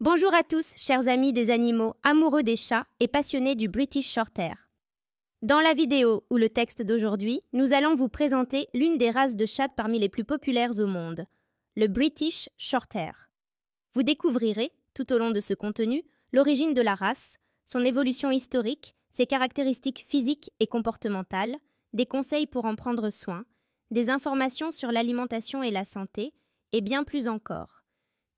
Bonjour à tous, chers amis des animaux, amoureux des chats et passionnés du British Shorthair. Dans la vidéo ou le texte d'aujourd'hui, nous allons vous présenter l'une des races de chats parmi les plus populaires au monde, le British Shorthair. Vous découvrirez, tout au long de ce contenu, l'origine de la race, son évolution historique, ses caractéristiques physiques et comportementales, des conseils pour en prendre soin, des informations sur l'alimentation et la santé, et bien plus encore.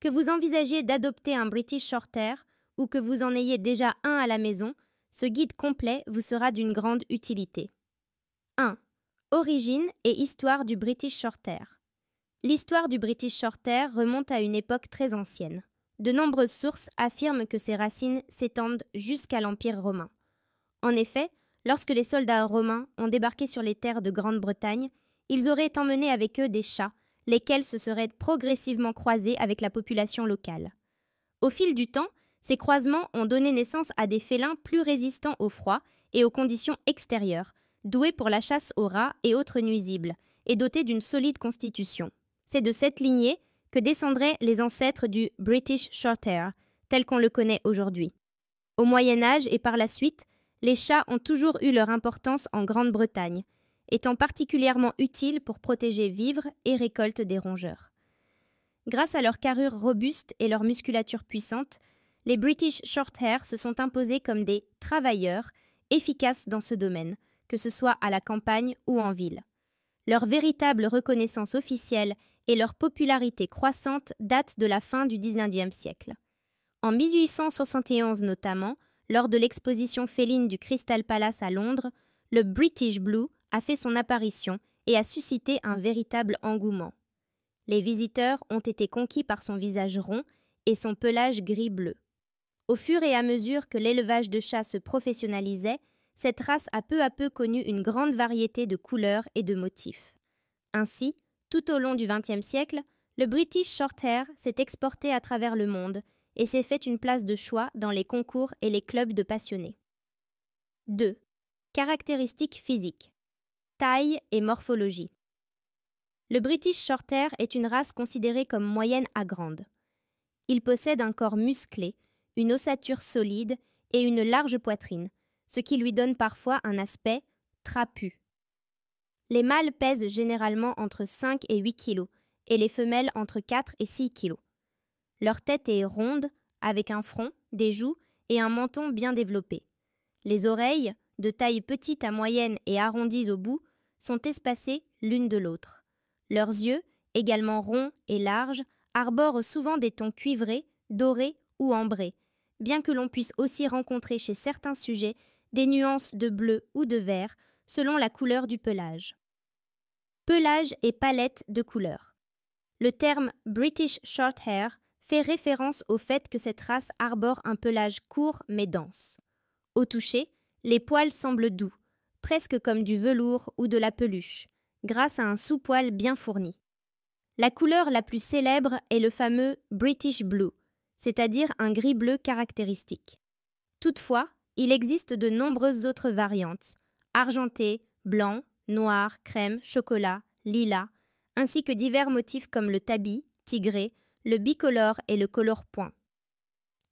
Que vous envisagiez d'adopter un British Shorthair ou que vous en ayez déjà un à la maison, ce guide complet vous sera d'une grande utilité. 1. Origine et histoire du British Shorthair. L'histoire du British Shorthair remonte à une époque très ancienne. De nombreuses sources affirment que ses racines s'étendent jusqu'à l'Empire romain. En effet, lorsque les soldats romains ont débarqué sur les terres de Grande-Bretagne, ils auraient emmené avec eux des chats, lesquels se seraient progressivement croisés avec la population locale. Au fil du temps, ces croisements ont donné naissance à des félins plus résistants au froid et aux conditions extérieures, doués pour la chasse aux rats et autres nuisibles, et dotés d'une solide constitution. C'est de cette lignée que descendraient les ancêtres du British Shorthair, tel qu'on le connaît aujourd'hui. Au Moyen Âge et par la suite, les chats ont toujours eu leur importance en Grande-Bretagne, étant particulièrement utiles pour protéger vivres et récoltes des rongeurs. Grâce à leur carrure robuste et leur musculature puissante, les British Shorthair se sont imposés comme des travailleurs efficaces dans ce domaine, que ce soit à la campagne ou en ville. Leur véritable reconnaissance officielle et leur popularité croissante datent de la fin du XIXe siècle. En 1871 notamment, lors de l'exposition féline du Crystal Palace à Londres, le British Blue a fait son apparition et a suscité un véritable engouement. Les visiteurs ont été conquis par son visage rond et son pelage gris-bleu. Au fur et à mesure que l'élevage de chats se professionnalisait, cette race a peu à peu connu une grande variété de couleurs et de motifs. Ainsi, tout au long du XXe siècle, le British Shorthair s'est exporté à travers le monde et s'est fait une place de choix dans les concours et les clubs de passionnés. 2. Caractéristiques physiques. Taille et morphologie. Le British Shorthair est une race considérée comme moyenne à grande. Il possède un corps musclé, une ossature solide et une large poitrine, ce qui lui donne parfois un aspect trapu. Les mâles pèsent généralement entre 5 et 8 kg et les femelles entre 4 et 6 kg. Leur tête est ronde, avec un front, des joues et un menton bien développé. Les oreilles, de taille petite à moyenne et arrondies au bout, sont espacées l'une de l'autre. Leurs yeux, également ronds et larges, arborent souvent des tons cuivrés, dorés ou ambrés, bien que l'on puisse aussi rencontrer chez certains sujets des nuances de bleu ou de vert selon la couleur du pelage. Pelage et palette de couleurs. Le terme British Shorthair fait référence au fait que cette race arbore un pelage court mais dense. Au toucher, les poils semblent doux, presque comme du velours ou de la peluche, grâce à un sous-poil bien fourni. La couleur la plus célèbre est le fameux British Blue, c'est-à-dire un gris-bleu caractéristique. Toutefois, il existe de nombreuses autres variantes, argenté, blanc, noir, crème, chocolat, lilas, ainsi que divers motifs comme le tabby, tigré, le bicolore et le color point.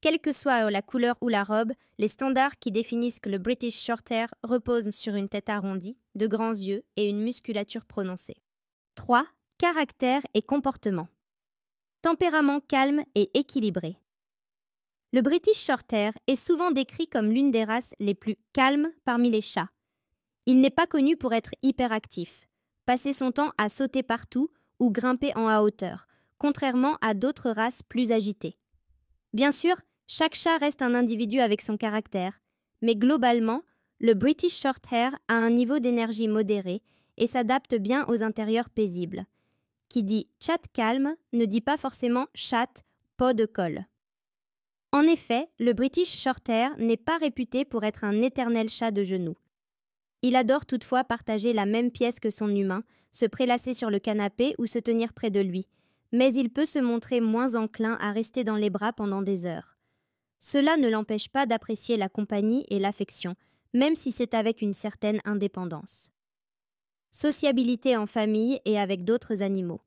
Quelle que soit la couleur ou la robe, les standards qui définissent que le British Shorthair repose sur une tête arrondie, de grands yeux et une musculature prononcée. 3. Caractère et comportement. Tempérament calme et équilibré. Le British Shorthair est souvent décrit comme l'une des races les plus calmes parmi les chats. Il n'est pas connu pour être hyperactif, passer son temps à sauter partout ou grimper en hauteur, contrairement à d'autres races plus agitées. Bien sûr, chaque chat reste un individu avec son caractère, mais globalement, le British Shorthair a un niveau d'énergie modéré et s'adapte bien aux intérieurs paisibles. Qui dit chat calme ne dit pas forcément chat pas de colle. En effet, le British Shorthair n'est pas réputé pour être un éternel chat de genoux. Il adore toutefois partager la même pièce que son humain, se prélasser sur le canapé ou se tenir près de lui, mais il peut se montrer moins enclin à rester dans les bras pendant des heures. Cela ne l'empêche pas d'apprécier la compagnie et l'affection, même si c'est avec une certaine indépendance. Sociabilité en famille et avec d'autres animaux.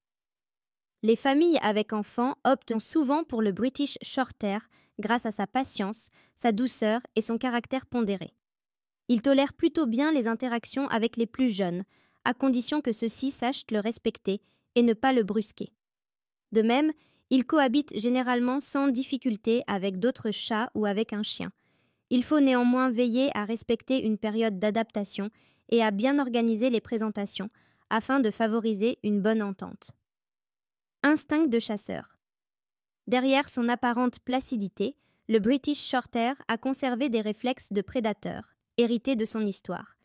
Les familles avec enfants optent souvent pour le British Shorthair grâce à sa patience, sa douceur et son caractère pondéré. Il tolère plutôt bien les interactions avec les plus jeunes, à condition que ceux-ci sachent le respecter et ne pas le brusquer. De même, il cohabite généralement sans difficulté avec d'autres chats ou avec un chien. Il faut néanmoins veiller à respecter une période d'adaptation et à bien organiser les présentations afin de favoriser une bonne entente. Instinct de chasseur. Derrière son apparente placidité, le British Shorthair a conservé des réflexes de prédateur, hérités de son histoire.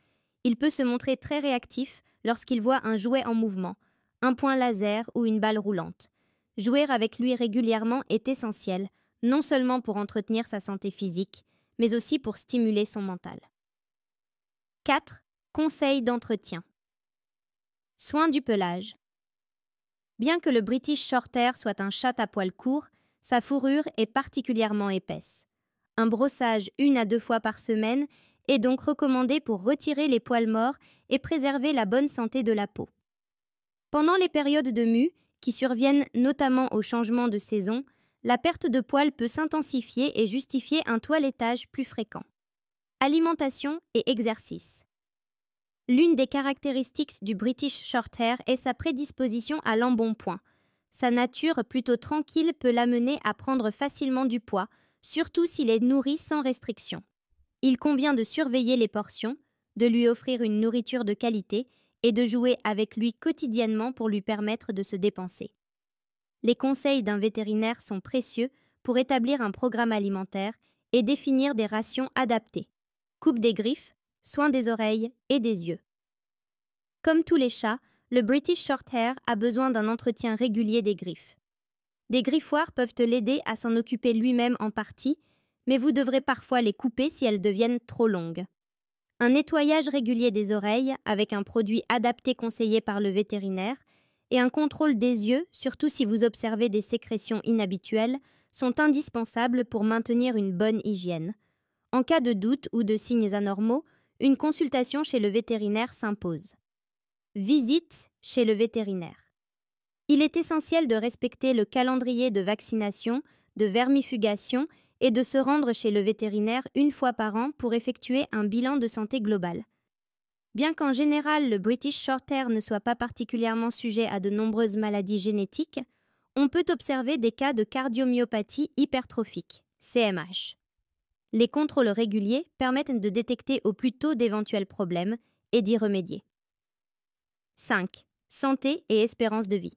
Il peut se montrer très réactif lorsqu'il voit un jouet en mouvement, un point laser ou une balle roulante. Jouer avec lui régulièrement est essentiel, non seulement pour entretenir sa santé physique, mais aussi pour stimuler son mental. 4. Conseils d'entretien. Soin du pelage. Bien que le British Shorthair soit un chat à poils courts, sa fourrure est particulièrement épaisse. Un brossage 1 à 2 fois par semaine est donc recommandé pour retirer les poils morts et préserver la bonne santé de la peau. Pendant les périodes de mue, qui surviennent notamment au changement de saison, la perte de poils peut s'intensifier et justifier un toilettage plus fréquent. Alimentation et exercice. L'une des caractéristiques du British Shorthair est sa prédisposition à l'embonpoint. Sa nature plutôt tranquille peut l'amener à prendre facilement du poids, surtout s'il est nourri sans restriction. Il convient de surveiller les portions, de lui offrir une nourriture de qualité et de jouer avec lui quotidiennement pour lui permettre de se dépenser. Les conseils d'un vétérinaire sont précieux pour établir un programme alimentaire et définir des rations adaptées. Coupe des griffes, soin des oreilles et des yeux. Comme tous les chats, le British Shorthair a besoin d'un entretien régulier des griffes. Des griffoirs peuvent l'aider à s'en occuper lui-même en partie, mais vous devrez parfois les couper si elles deviennent trop longues. Un nettoyage régulier des oreilles avec un produit adapté conseillé par le vétérinaire et un contrôle des yeux, surtout si vous observez des sécrétions inhabituelles, sont indispensables pour maintenir une bonne hygiène. En cas de doute ou de signes anormaux, une consultation chez le vétérinaire s'impose. Visite chez le vétérinaire. Il est essentiel de respecter le calendrier de vaccination, de vermifugation et de se rendre chez le vétérinaire 1 fois par an pour effectuer un bilan de santé global. Bien qu'en général le British Shorthair ne soit pas particulièrement sujet à de nombreuses maladies génétiques, on peut observer des cas de cardiomyopathie hypertrophique, CMH. Les contrôles réguliers permettent de détecter au plus tôt d'éventuels problèmes et d'y remédier. 5. Santé et espérance de vie.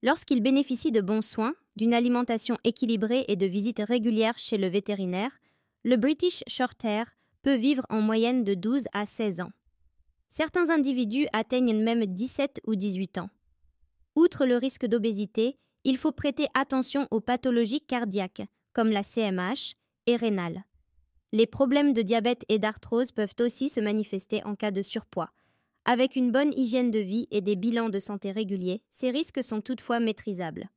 Lorsqu'il bénéficie de bons soins, d'une alimentation équilibrée et de visites régulières chez le vétérinaire, le British Shorthair peut vivre en moyenne de 12 à 16 ans. Certains individus atteignent même 17 ou 18 ans. Outre le risque d'obésité, il faut prêter attention aux pathologies cardiaques, comme la CMH, et rénales. Les problèmes de diabète et d'arthrose peuvent aussi se manifester en cas de surpoids. Avec une bonne hygiène de vie et des bilans de santé réguliers, ces risques sont toutefois maîtrisables.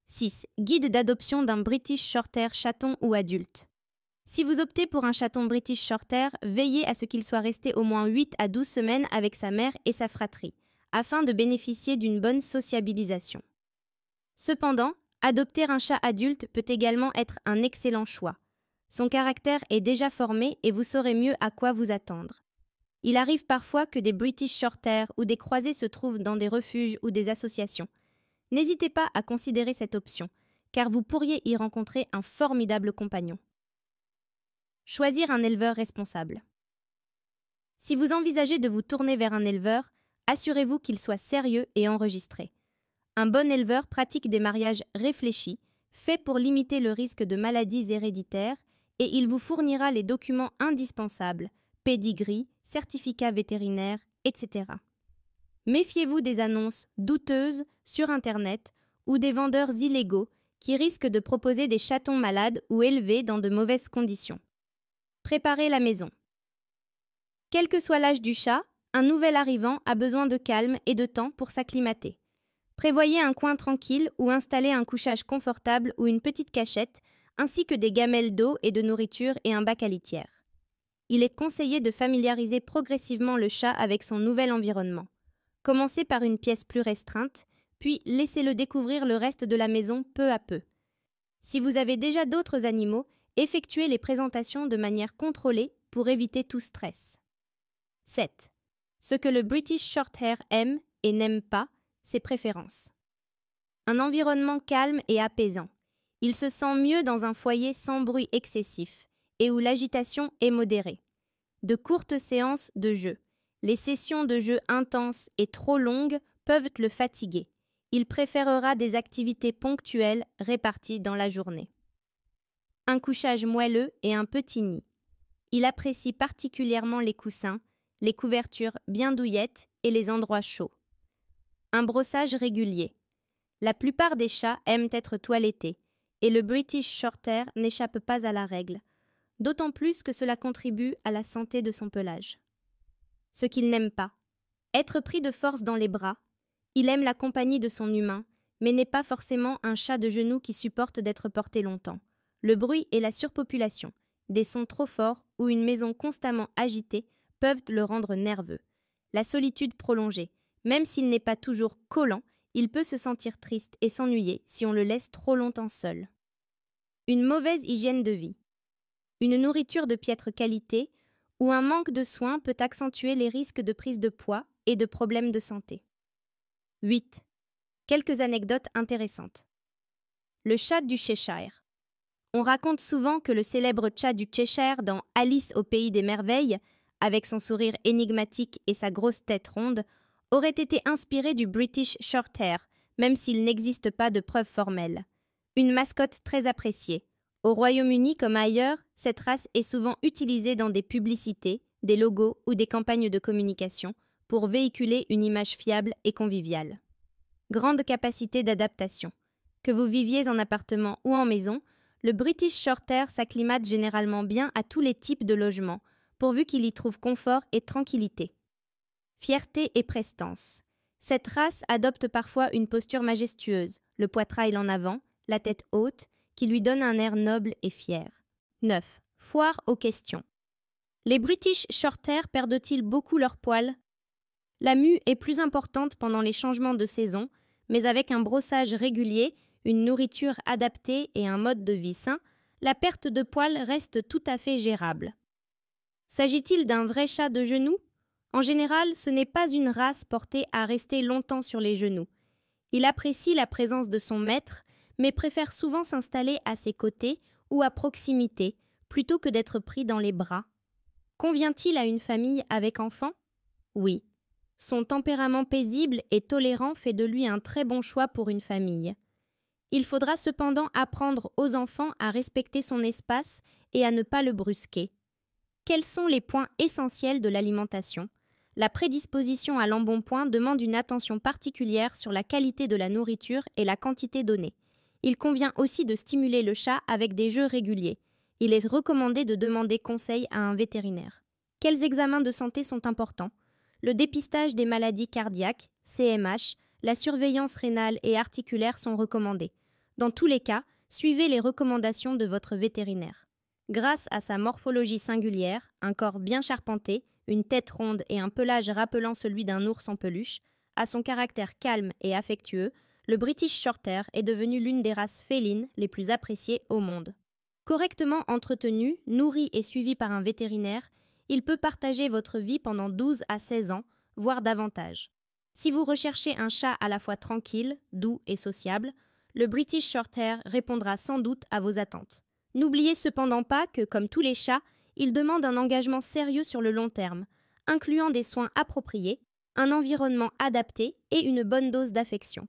6. Guide d'adoption d'un British Shorthair chaton ou adulte. Si vous optez pour un chaton British Shorthair, veillez à ce qu'il soit resté au moins 8 à 12 semaines avec sa mère et sa fratrie, afin de bénéficier d'une bonne sociabilisation. Cependant, adopter un chat adulte peut également être un excellent choix. Son caractère est déjà formé et vous saurez mieux à quoi vous attendre. Il arrive parfois que des British Shorthair ou des croisés se trouvent dans des refuges ou des associations. N'hésitez pas à considérer cette option, car vous pourriez y rencontrer un formidable compagnon. Choisir un éleveur responsable. Si vous envisagez de vous tourner vers un éleveur, assurez-vous qu'il soit sérieux et enregistré. Un bon éleveur pratique des mariages réfléchis, faits pour limiter le risque de maladies héréditaires, et il vous fournira les documents indispensables, pédigree, certificat vétérinaire, etc. Méfiez-vous des annonces douteuses sur Internet ou des vendeurs illégaux qui risquent de proposer des chatons malades ou élevés dans de mauvaises conditions. Préparez la maison. Quel que soit l'âge du chat, un nouvel arrivant a besoin de calme et de temps pour s'acclimater. Prévoyez un coin tranquille où installer un couchage confortable ou une petite cachette, ainsi que des gamelles d'eau et de nourriture et un bac à litière. Il est conseillé de familiariser progressivement le chat avec son nouvel environnement. Commencez par une pièce plus restreinte, puis laissez-le découvrir le reste de la maison peu à peu. Si vous avez déjà d'autres animaux, effectuez les présentations de manière contrôlée pour éviter tout stress. 7. Ce que le British Shorthair aime et n'aime pas, ses préférences. Un environnement calme et apaisant. Il se sent mieux dans un foyer sans bruit excessif et où l'agitation est modérée. De courtes séances de jeu. Les sessions de jeu intenses et trop longues peuvent le fatiguer. Il préférera des activités ponctuelles réparties dans la journée. Un couchage moelleux et un petit nid. Il apprécie particulièrement les coussins, les couvertures bien douillettes et les endroits chauds. Un brossage régulier. La plupart des chats aiment être toilettés et le British Shorthair n'échappe pas à la règle, d'autant plus que cela contribue à la santé de son pelage. Ce qu'il n'aime pas. Être pris de force dans les bras. Il aime la compagnie de son humain, mais n'est pas forcément un chat de genoux qui supporte d'être porté longtemps. Le bruit et la surpopulation, des sons trop forts ou une maison constamment agitée peuvent le rendre nerveux. La solitude prolongée. Même s'il n'est pas toujours collant, il peut se sentir triste et s'ennuyer si on le laisse trop longtemps seul. Une mauvaise hygiène de vie. Une nourriture de piètre qualité ou un manque de soins peut accentuer les risques de prise de poids et de problèmes de santé. 8. Quelques anecdotes intéressantes. Le chat du Cheshire. On raconte souvent que le célèbre chat du Cheshire dans Alice au pays des merveilles, avec son sourire énigmatique et sa grosse tête ronde, aurait été inspiré du British Shorthair, même s'il n'existe pas de preuves formelles. Une mascotte très appréciée. Au Royaume-Uni comme ailleurs, cette race est souvent utilisée dans des publicités, des logos ou des campagnes de communication pour véhiculer une image fiable et conviviale. Grande capacité d'adaptation. Que vous viviez en appartement ou en maison, le British Shorthair s'acclimate généralement bien à tous les types de logements, pourvu qu'il y trouve confort et tranquillité. Fierté et prestance. Cette race adopte parfois une posture majestueuse, le poitrail en avant, la tête haute, qui lui donne un air noble et fier. 9. Foire aux questions. Les British Shorthair perdent-ils beaucoup leurs poils? La mue est plus importante pendant les changements de saison, mais avec un brossage régulier, une nourriture adaptée et un mode de vie sain, la perte de poils reste tout à fait gérable. S'agit-il d'un vrai chat de genoux? En général, ce n'est pas une race portée à rester longtemps sur les genoux. Il apprécie la présence de son maître, mais préfère souvent s'installer à ses côtés ou à proximité, plutôt que d'être pris dans les bras. Convient-il à une famille avec enfants? Oui. Son tempérament paisible et tolérant fait de lui un très bon choix pour une famille. Il faudra cependant apprendre aux enfants à respecter son espace et à ne pas le brusquer. Quels sont les points essentiels de l'alimentation? La prédisposition à l'embonpoint demande une attention particulière sur la qualité de la nourriture et la quantité donnée. Il convient aussi de stimuler le chat avec des jeux réguliers. Il est recommandé de demander conseil à un vétérinaire. Quels examens de santé sont importants? Le dépistage des maladies cardiaques, CMH, la surveillance rénale et articulaire sont recommandés. Dans tous les cas, suivez les recommandations de votre vétérinaire. Grâce à sa morphologie singulière, un corps bien charpenté, une tête ronde et un pelage rappelant celui d'un ours en peluche, à son caractère calme et affectueux, le British Shorthair est devenu l'une des races félines les plus appréciées au monde. Correctement entretenu, nourri et suivi par un vétérinaire, il peut partager votre vie pendant 12 à 16 ans, voire davantage. Si vous recherchez un chat à la fois tranquille, doux et sociable, le British Shorthair répondra sans doute à vos attentes. N'oubliez cependant pas que, comme tous les chats, il demande un engagement sérieux sur le long terme, incluant des soins appropriés, un environnement adapté et une bonne dose d'affection.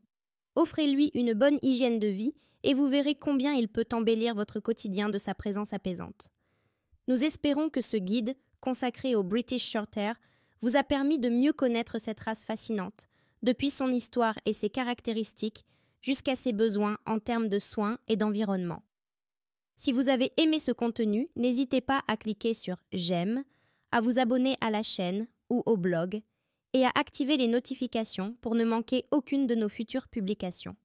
Offrez-lui une bonne hygiène de vie et vous verrez combien il peut embellir votre quotidien de sa présence apaisante. Nous espérons que ce guide, consacré au British Shorthair, vous a permis de mieux connaître cette race fascinante, depuis son histoire et ses caractéristiques, jusqu'à ses besoins en termes de soins et d'environnement. Si vous avez aimé ce contenu, n'hésitez pas à cliquer sur « J'aime », à vous abonner à la chaîne ou au blog et à activer les notifications pour ne manquer aucune de nos futures publications.